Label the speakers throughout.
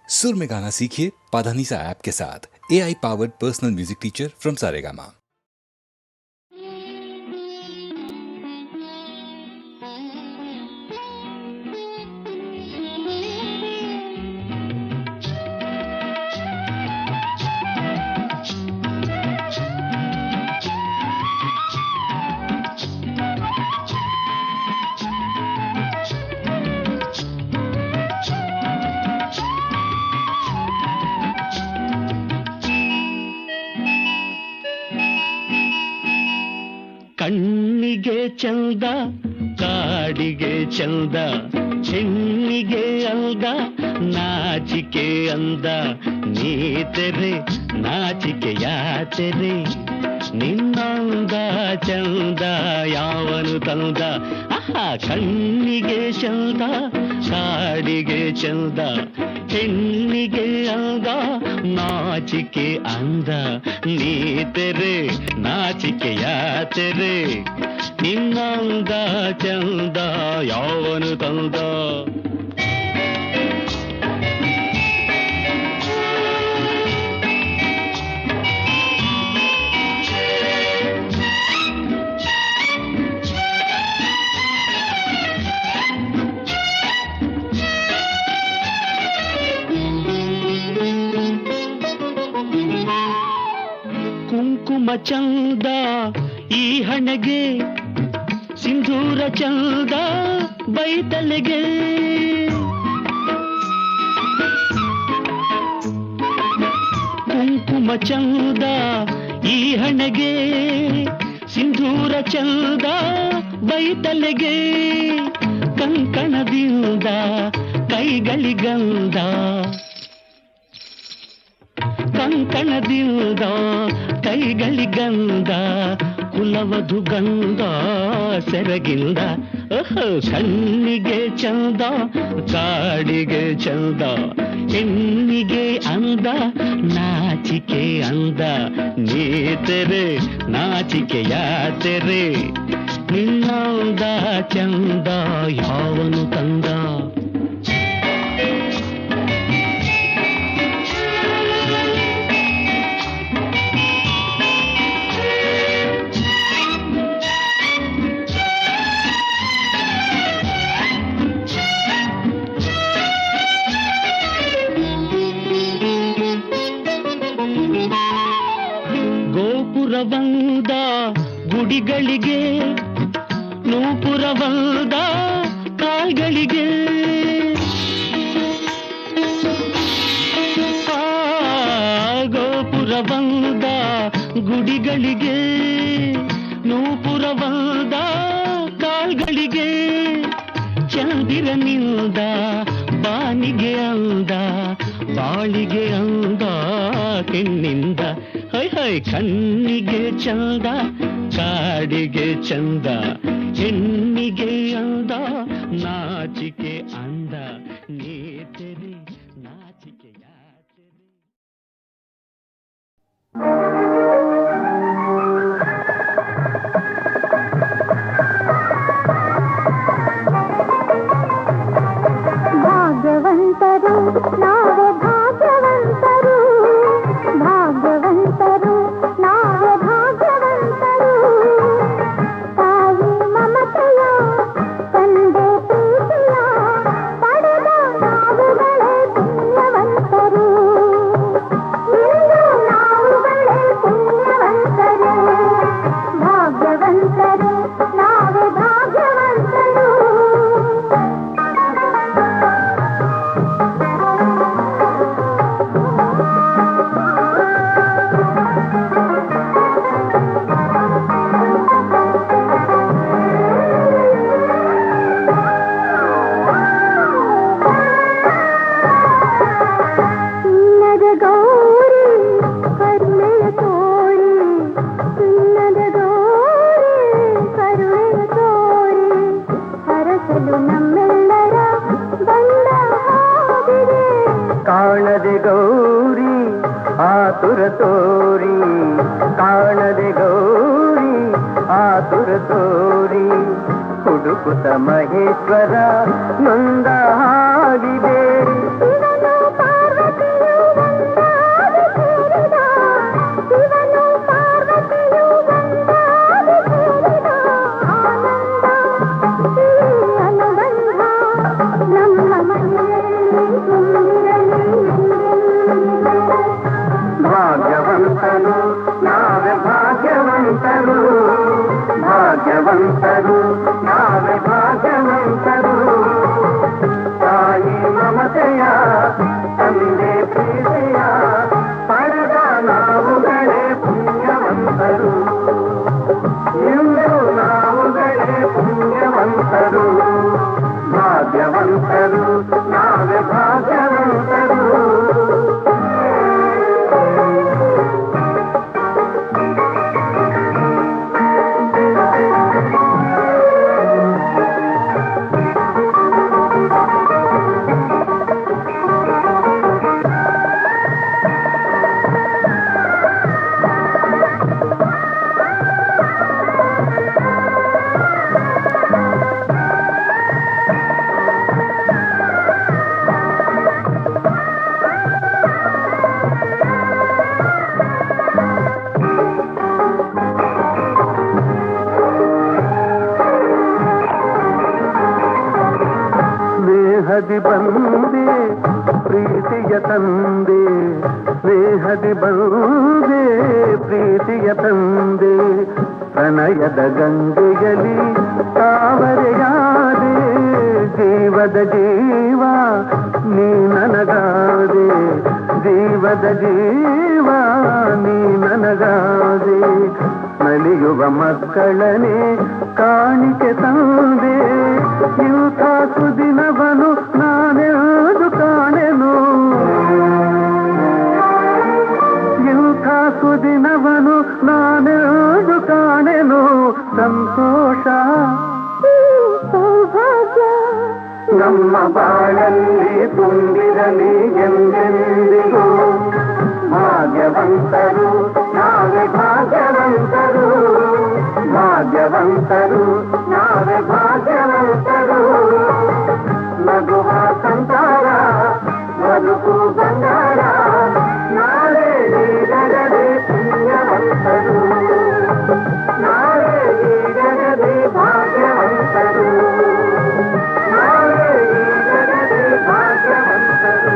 Speaker 1: सुर में गाना सीखिए पाधानीसा ऐप के साथ। AI powered personal music teacher from Saregama.
Speaker 2: ಕಣ್ಣಿಗೆ ಚಂದ ಕಾಡಿಗೆ ಚಂದ ಹೆಣ್ಣಿಗೆ ಅಂದ ನಾಚಿಕೆ ಅಂದ ನೀತೆರೆ ನಾಚಿಕೆ ಯಾತೆರೆ ನಿನ್ನಂದ ಚಂದ ಯಾವನು ತಂದ ಕಣ್ಣಿಗೆ ಚಂದ ಕಾಡಿಗೆ ಚಂದ ಹೆಣ್ಣಿಗೆ ಅಂದ ನಾಚಿಕೆ ಅಂದ ನೀತೆರೆ ನಾಚಿಕೆ ಯಾತೆರೆ ನಿನ್ನಂದ ಚಂದ ಯಾವನು ತಂದ ಕುಂಕುಮ ಚಂದ ಈ ಹಣೆಗೆ ಸಿಂಧೂರ ಚಂದ ಬೈತಲೆಗೆ ಕುಂಕುಮ ಚಂದ ಈ ಹಣೆಗೆ ಸಿಂಧೂರ ಚಂದ ಬೈತಲೆಗೆ ಕಂಕಣದಿಂದ ಕೈಗಳಿಗಂದ ಕಂಕಣದಿಂದ ಕೈಗಳಿಗಂದ ಕುಲವಧು ಗಂಧ ಸೆರಗಿಂದ ಕಣ್ಣಿಗೆ ಚಂದ ಕಾಡಿಗೆ ಚಂದ ಹೆಣ್ಣಿಗೆ ಅಂದ ನಾಚಿಕೆ ಅಂದ ನೀತೆರೆ ನಾಚಿಕೆ ಯಾತೆರೆ ನಿನ್ನಂದ ಚಂದ ಯಾವನು ತಂದ ಗೋಪುರವಂದ ಗುಡಿಗಳಿಗೆ ನೂಪುರವಂದ ಕಾಲ್ಗಳಿಗೆ ಗೋಪುರವಂದ ಗುಡಿಗಳಿಗೆ ನೂಪುರವಂದ ಕಾಲ್ಗಳಿಗೆ ಚಂದಿರನಿಂದ ಬಾನಿಗೆ ಅಂದ ಬಾಳಿಗೆ ಅಂದ ಹೆಣ್ಣಿಂದ ಹೈ ಹೈ ಕಣ್ಣಿಗೆ ಚಂದ ಕಾಡಿಗೆ ಚಂದ ಹೆಣ್ಣಿಗೆ ಅಂದ ನಾಚಿಕೆ ಅಂದ ನೀತೆರೆ ನಾಚಿಕೆ ಯಾತೆರೆ
Speaker 3: ಭಾಗ್ಯವಂತರು ನಾವೇ ಭಾಗ್ಯವಂತರು ಭಾಗ್ಯವಂತರು ನಾವೇ ಭಾಗ್ಯವಂತರು ತಾಯಿ ಮಮತೆಯ ತಂದೆ ಪ್ರೀತಿಯ ಪಡೆದ ನಾವುಗಳೇ ಪುಣ್ಯವಂತರು ಇಂದು ನಾವುಗಳೇ ಪುಣ್ಯವಂತರು ಭಾಗ್ಯವಂತರು ನಾವೇ ಭಾಗ್ಯವಂತರು
Speaker 2: ಕಾಣದೆ ಗೌರಿ ಆತುರ ತೋರಿ ಕಾಣದೆ ಗೌರಿ ಆತುರ ತೋರಿ ಹುಡುಕುತ ಮಹೇಶ್ವರ ನೊಂದ ಹಾಗಿದೆ
Speaker 3: ಶಿವನು ಪಾರ್ವತಿ
Speaker 2: ಭಾಗ್ಯವಂತರು ನಾವೇ ಭಾಗ್ಯವಂತರು ತಾಯಿ ಮಮತೆಯ ತಂದೆ ಪ್ರೀತಿಯ ಪಡೆದ ನಾವುಗಳೇ ಪುಣ್ಯವಂತರು ಇಂದು ನಾವುಗಳೇ ಪುಣ್ಯವಂತರು ಭಾಗ್ಯವಂತರು ನಾವೇ ಭಾಗ್ಯವಂತರು ಸ್ನೇಹದಿ ಬಂದೆ ಪ್ರೀತಿಯ ತಂದೆ ಸ್ನೇಹದಿ ಬಂದೆ ಪ್ರೀತಿಯ ತಂದೆ ಪ್ರಣಯದ ಗಂಗೆಯಲ್ಲಿ ತಾವರೆಯಾದೆ ಜೀವದ ಜೀವ ನೀ ನನಗಾದೆ ಜೀವದ ಜೀವ ನೀ ನನಗಾದೆ ನಲಿಯುವ ಮಕ್ಕಳನೆ ಕಾಣಿಕೆ ತಂದೆ ಇಂಥ ಸುದಿನವನು ನಾನೆಂದು ಕಾಣೆನು ಇಂಥ ಸುದಿನವನು ನಾನೆಂದು ಕಾಣೆನು ಸಂತೋಷ
Speaker 3: ಸೌಭಾಗ್ಯ
Speaker 2: ನಮ್ಮ ಬಾಳಲ್ಲಿ ತುಂಬಿರಲಿ ಎಂದೆಂದಿಗೂ ಭಾಗ್ಯವಂತರು ನಾವೇ ಭಾಗ್ಯವಂತರು ಭಾಗ್ಯವಂತರು ನಾವೇ ಭಾಗ್ಯವಂತರು ನಗುವ ಸಂಸಾರ ಬದುಕು ಬಂಗಾರ ನಾಳೆ ಈಗಲೇ ಪುಣ್ಯವಂತರು ನಾಳೆ ಈಗಲೇ ಭಾಗ್ಯವಂತರು ನಾಳೆ ಈಗಲೇ ಭಾಗ್ಯವಂತರು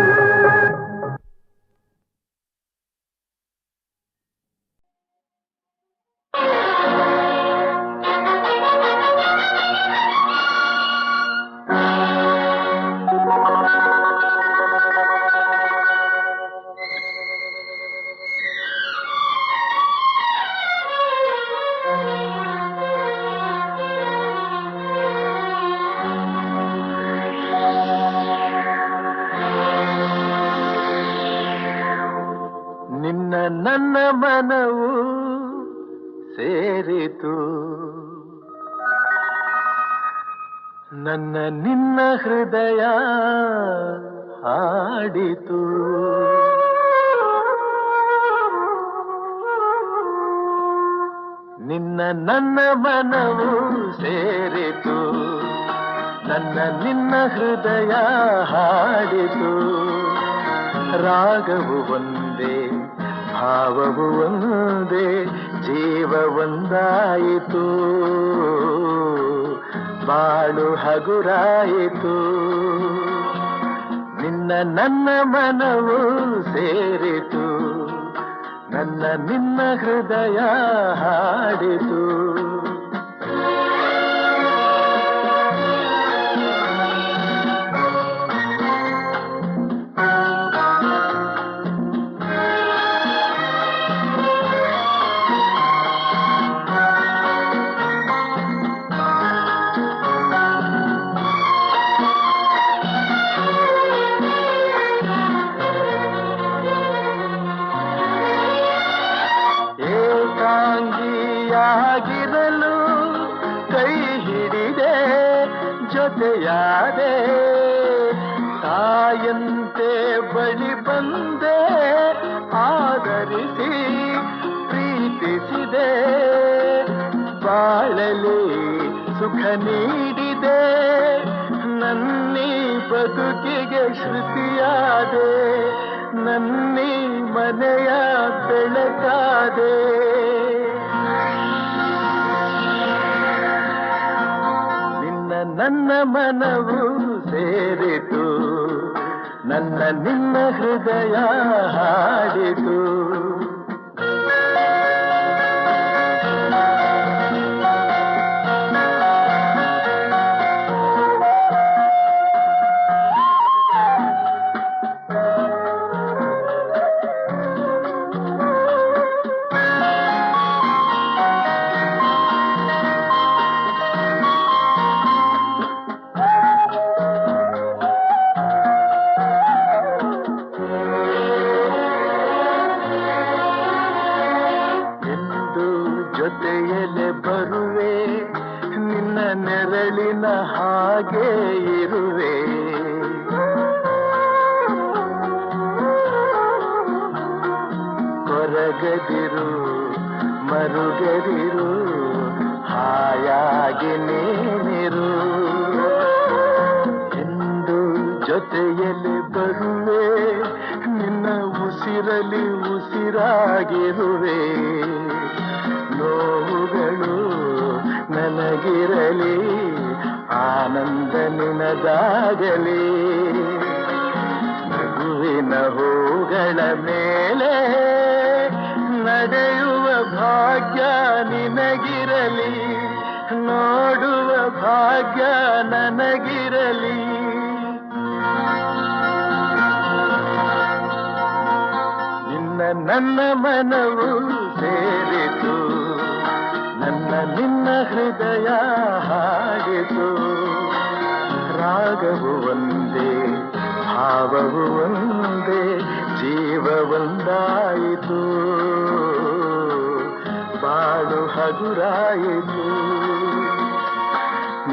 Speaker 2: ನನ್ನ ಮನವು ಸೇರಿತು ನನ್ನ ನಿನ್ನ ಹೃದಯ ಹಾಡಿತು ನಿನ್ನ ನನ್ನ ಮನವು ಸೇರಿತು ನನ್ನ ನಿನ್ನ ಹೃದಯ ಹಾಡಿತು ರಾಗವು ಒಂದೇ ಭಾವವು ಒಂದೇ ಜೀವ ಒಂದಾಯಿತು ಬಾಳು ಹಗುರಾಯಿತು ನಿನ್ನ ನನ್ನ ಮನವು ಸೇರಿತು ನನ್ನ ನಿನ್ನ ಹೃದಯ ಹಾಡಿತು ಏಕಾಂಗಿಯಾಗಿರಲು ಕೈ ಹಿಡಿದೆ ಜೊತೆಯಾದೆ ತಾಯಂತೆ ಬಳಿ ಬಂದೆ ಆದರಿಸಿ ಪ್ರೀತಿಸಿದೆ ಬಾಳಲಿ ಸುಖ ನೀಡಿದೆ ನನ್ನೀ ಬದುಕಿಗೆ ಶ್ರುತಿಯಾದೆ ನನ್ನೀ ಮನೆಯ ಬೆಳಕಾದೆ ನಿನ್ನ ನನ್ನ ಮನವು ಸೇರಿತು ನನ್ನ ನಿನ್ನ ಹೃದಯ ಹಾಡಿತು ಮಲಗದಿರು ಮರುಗದಿರು ಹಾಯಾಗಿ ನೀನಿರು ಎಂದು ಜೊತೆಯಲ್ಲಿ ಬರುವೆ ನಿನ್ನ ಉಸಿರಲಿ ಉಸಿರಾಗಿರುವೆ ನೋವುಗಳು ನನಗಿರಲಿ ಆನಂದ ನಿನದಾಗಲಿ ನಗುವಿನ ಹೂಗಳ ಮೇಲೆ ನಡೆಯುವ ಭಾಗ್ಯ ನಿನಗಿರಲಿ ನೋಡುವ ಭಾಗ್ಯ ನನಗಿರಲಿ ನಿನ್ನ ನನ್ನ ಮನವು ಸೇರಿತು ನನ್ನ ನಿನ್ನ ಹೃದಯ ಹಾಡಿತು ರಾಗವು ಒಂದೇ ಭಾವವು ಒಂದೇ ಜೀವ ಒಂದಾಯಿತು ಬಾಳು ಹಗುರಾಯಿತು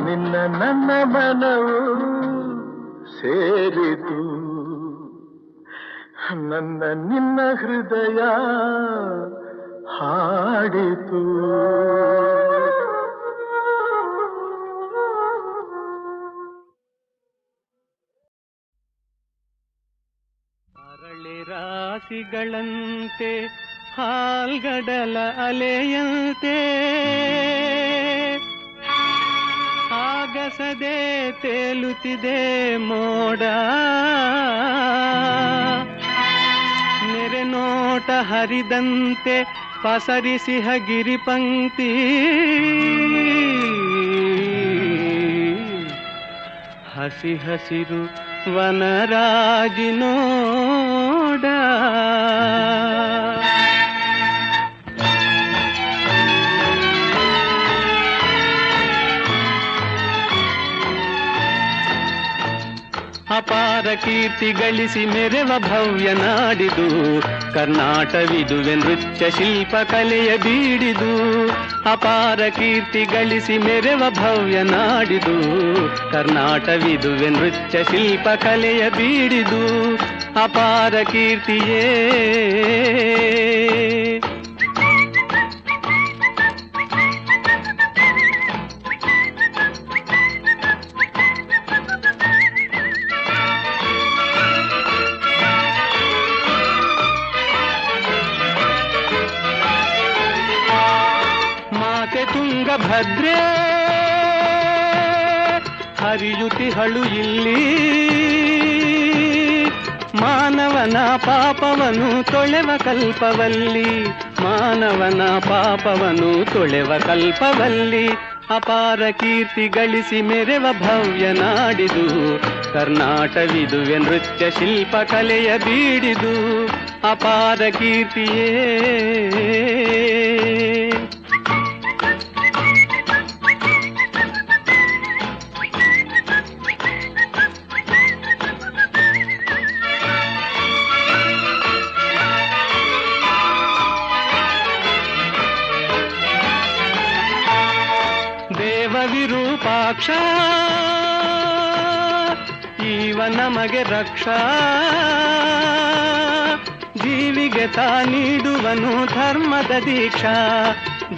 Speaker 2: ನಿನ್ನ ನನ್ನ ಮನವು ಸೇರಿತು ನನ್ನ ನಿನ್ನ ಹೃದಯ ಹಾಡಿತು
Speaker 4: ಅರಳಿ ರಾಶಿಗಳಂತೆ ಹಾಲ್ಗಡಲ ಅಲೆಯಂತೆ ಆಗಸದೆ ತೇಲುತ್ತಿದೆ ಮೋಡ ನೆರೆನೋಟ ಹರಿದಂತೆ ಪಸರಿಸಿಹ ಗಿರಿಪಂಕ್ತಿ ಹಸಿ ಹಸಿರು ವನರಾಜಿನೋಡ ಅಪಾರ ಕೀರ್ತಿ ಗಳಿಸಿ ಮೆರೆವ ಭವ್ಯ ನಾಡಿದು ಕರ್ನಾಟವಿದುವೆ ನೃತ್ಯ ಶಿಲ್ಪ ಕಲೆಯ ಬೀಡಿದು ಅಪಾರ ಕೀರ್ತಿ ಗಳಿಸಿ ಮೆರೆವ ಭವ್ಯ ನಾಡಿದು ಕರ್ನಾಟವಿದುವೆ ನೃತ್ಯ ಶಿಲ್ಪ ಕಲೆಯ ಬೀಡಿದು ಅಪಾರ ಕೀರ್ತಿಯೇ ತುಂಗಭದ್ರೆ ಹರಿಯುತಿಹಳು ಇಲ್ಲಿ ಮಾನವನ ಪಾಪವನು ತೊಳೆವ ಕಲ್ಪವಲ್ಲಿ ಮಾನವನ ಪಾಪವನು ತೊಳೆವ ಕಲ್ಪವಲ್ಲಿ ಅಪಾರ ಕೀರ್ತಿ ಗಳಿಸಿ ಮೆರೆವ ಭವ್ಯ ನಾಡಿದು ಕರ್ನಾಟವಿದುವೆ ನೃತ್ಯ ಶಿಲ್ಪ ಕಲೆಯ ಬೀಡಿದು ಅಪಾರ ಕೀರ್ತಿಯೇ ವಿರೂಪಾಕ್ಷ ಈವ ನಮಗೆ ರಕ್ಷಾ ಜೀವಿಗೆ ತಾ ನೀಡುವನು ಧರ್ಮದ ದೀಕ್ಷಾ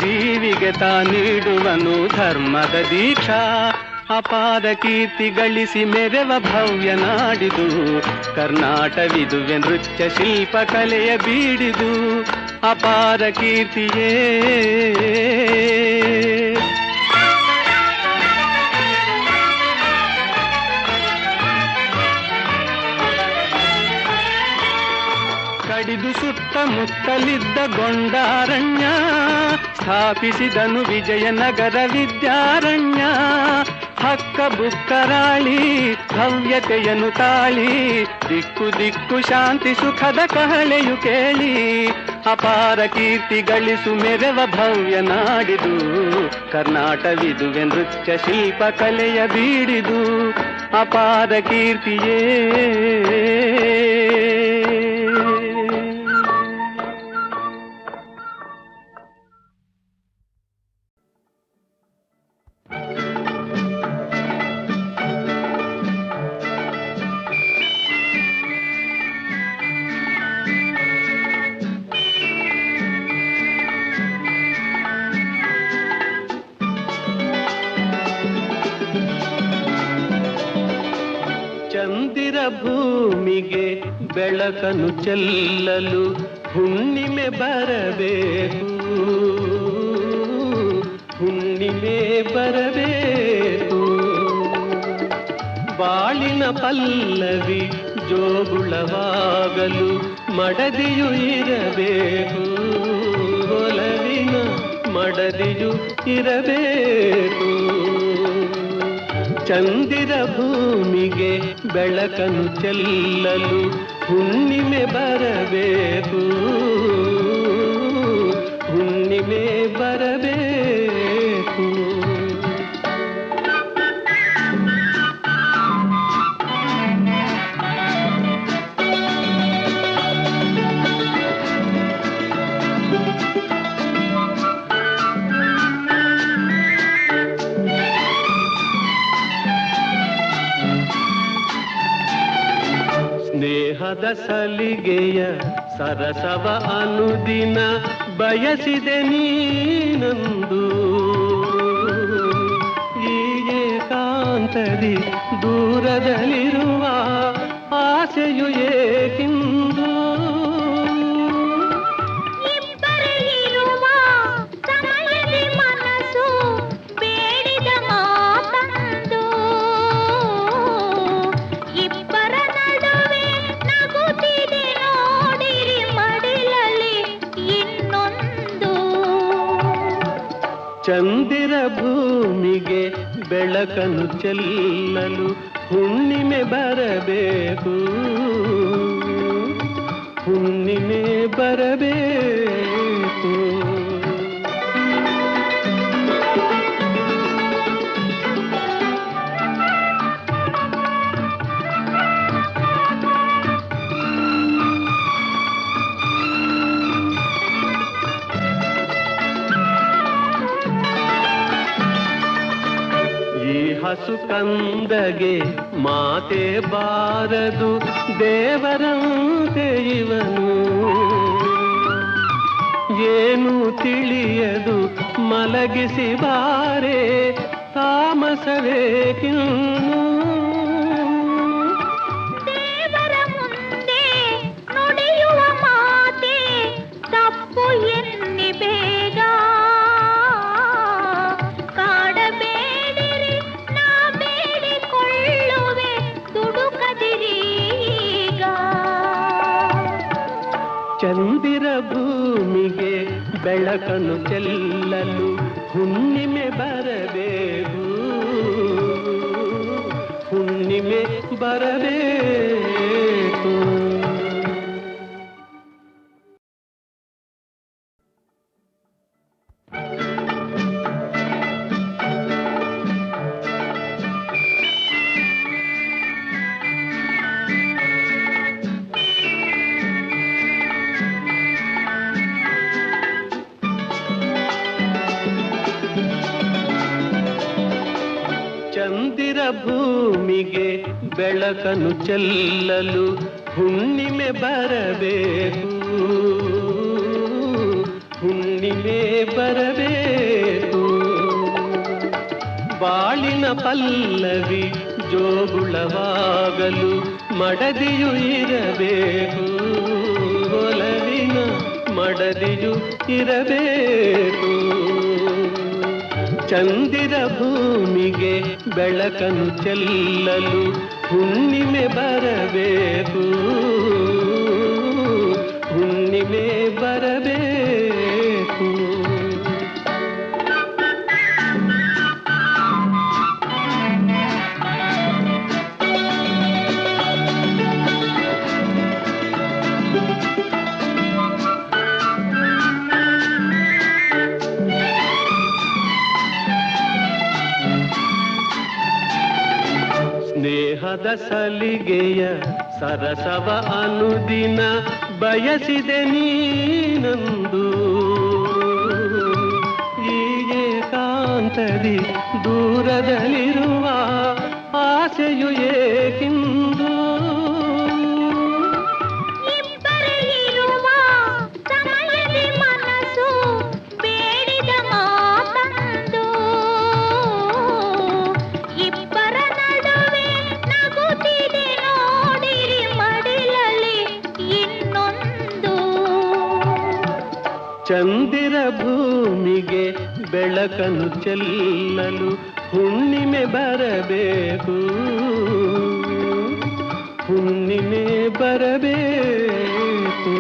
Speaker 4: ಜೀವಿಗೆ ತಾ ನೀಡುವನು ಧರ್ಮದ ದೀಕ್ಷಾ ಅಪಾರ ಕೀರ್ತಿ ಗಳಿಸಿ ಮೆರೆವ ಭವ್ಯ ನಾಡಿದು ಕರ್ನಾಟವಿದುವೆ ನೃತ್ಯ ಶಿಲ್ಪ ಕಲೆಯ ಬೀಡಿದು ಅಪಾರ ಕೀರ್ತಿಯೇ ಕಡಿದು ಸುತ್ತಮುತ್ತಲಿದ್ದ ಗೊಂಡಾರಣ್ಯ ಸ್ಥಾಪಿಸಿದನು ವಿಜಯನಗರ ವಿದ್ಯಾರಣ್ಯ ಹಕ್ಕ ಬುಕ್ಕರಾಳಿ ಭವ್ಯತೆಯನ್ನು ತಾಳಿ ದಿಕ್ಕು ದಿಕ್ಕು ಶಾಂತಿ ಸುಖದ ಕಹಳೆಯು ಕೇಳಿ ಅಪಾರ ಕೀರ್ತಿ ಗಳಿಸು ಮೆರೆವ ಭವ್ಯ ನಾಡಿದು ಕರ್ನಾಟವಿದುವೆ ನೃತ್ಯ ಶಿಲ್ಪ ಕಲೆಯ ಬೀಡಿದು ಅಪಾರ ಕೀರ್ತಿಯೇ ಬೆಳಕನ್ನು ಚೆಲ್ಲಲು ಹುಣ್ಣಿಮೆ ಬರಬೇಕು, ಹುಣ್ಣಿಮೆ ಬರಬೇಕು. ಬಾಳಿನ ಪಲ್ಲವಿ ಜೋಗುಳವಾಗಲು ಮಡದಿಯು ಇರಬೇಕು, ಒಲವಿನ ಮಡದಿಯು ಇರಬೇಕು. ಚಂದಿರ ಭೂಮಿಗೆ ಬೆಳಕನ್ನು ಚೆಲ್ಲಲು ಹುಣ್ಣಿಮೆ ಬರಬೇಕು, ಹುಣ್ಣಿಮೆ ಬರಬೇಕು. ಸ್ನೇಹದ ಸಲಿಗೆಯ ಸರಸವ ಅನುದಿನ ಬಯಸಿದೆ ನೀನಂದು, ಈ ಏಕಾಂತದಿ ದೂರದಲ್ಲಿರುವ ಆಸೆಯು ಏಕಿಂದು. ಚಂದಿರ ಭೂಮಿಗೆ ಬೆಳಕನ್ನು ಚೆಲ್ಲಲು ಹುಣ್ಣಿಮೆ ಬರಬೇಕು, ಹುಣ್ಣಿಮೆ ಬರಬೇಕು. ಹಸು ಕಂದಗೆ ಮಾತೆ ಬಾರದು ದೇವರಂತೆ ಇವನು, ಏನು ತಿಳಿಯದು ಮಲಗಿಸಿ ಬಾರೆ ತಾಮಸವೇಕಿನ್ನು.
Speaker 3: ದೇವರ ಮುಂದೆ ನುಡಿಯುವ ಮಾತೆ ತಪ್ಪು ಎನ್ನಿ ಬೇಗ,
Speaker 4: ಚಂದಿರ ಭೂಮಿಗೆ ಬೆಳಕನ್ನು ಚೆಲ್ಲಲು ಹುಣ್ಣಿಮೆ ಬರಬೇಕು, ಹುಣ್ಣಿಮೆ ಬರಬೇಕು. ಚಂದಿರ ಭೂಮಿಗೆ ಬೆಳಕನ್ನು ಚೆಲ್ಲಲು ಹುಣ್ಣಿಮೆ ಬರಬೇಕು, ಹುಣ್ಣಿಮೆ ಬರಬೇಕು. ಬಾಳಿನ ಪಲ್ಲವಿ ಜೋಗುಳವಾಗಲು ಮಡದಿಯು ಇರಬೇಕು, ಒಲವಿನ ಮಡದಿಯು ಇರಬೇಕು. ಚಂದಿರ ಭೂಮಿಗೆ ಬೆಳಕನ್ನು ಚೆಲ್ಲಲು ಹುಣ್ಣಿಮೆ ಬರಬೇಕು, ಹುಣ್ಣಿಮೆ ಬರಬೇಕು. ಸ್ನೇಹದ ಸಲಿಗೆಯ ಸರಸವ ಅನುದಿನ ಬಯಸಿದೆ ನೀನಂದು, ಈ ಏಕಾಂತದಿ ದೂರದಲ್ಲಿರುವ ಆಸೆಯು ಏಕಿಂದು.
Speaker 3: ನಗುತ್ತಿದೆ ನೋಡಿರಿ ಮಡಿಲಲ್ಲಿ
Speaker 4: ಚಂದಿರ ಭೂಮಿಗೆ ಬೆಳಕನ್ನು ಚೆಲ್ಲಲು ಹುಣ್ಣಿಮೆ ಬರಬೇಕು, ಹುಣ್ಣಿಮೆ ಬರಬೇಕು.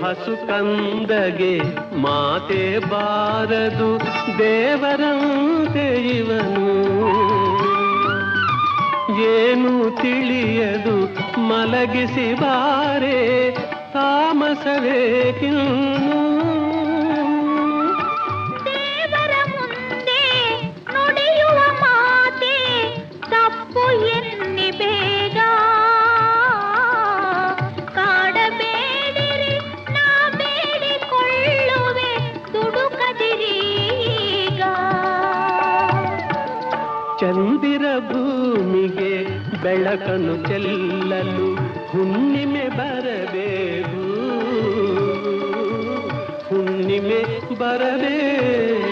Speaker 4: ಹಸು ಕಂದಗೆ ಮಾತೆ ಬಾರದು, ದೇವರಂತೆ ಇವನು ಏನು ತಿಳಿಯದು, ಮಲಗಿಸಿ ಬಾರೆ ತಾಮಸವೇಕಿನ್ನು.
Speaker 3: ದೇವರ ಮುಂದೆ ನುಡಿಯುವ ಮಾತೆ ತಪ್ಪು ಎನ್ನಿ ಬೇಗ, ಕಾಡಬೇಡಿರಿ ನಾ ಬೇಡಿಕೊಳ್ಳುವೆ ದುಡುಕದಿರೀಗ.
Speaker 4: ಚಂದಿರ ಭೂಮಿಗೆ ಬೆಳಕನ್ನು ಚೆಲ್ಲಲು ಹುಣ್ಣಿಮೆ ಬರಬೇಕು, ಹುಣ್ಣಿಮೆ ಬರಬೇಕು.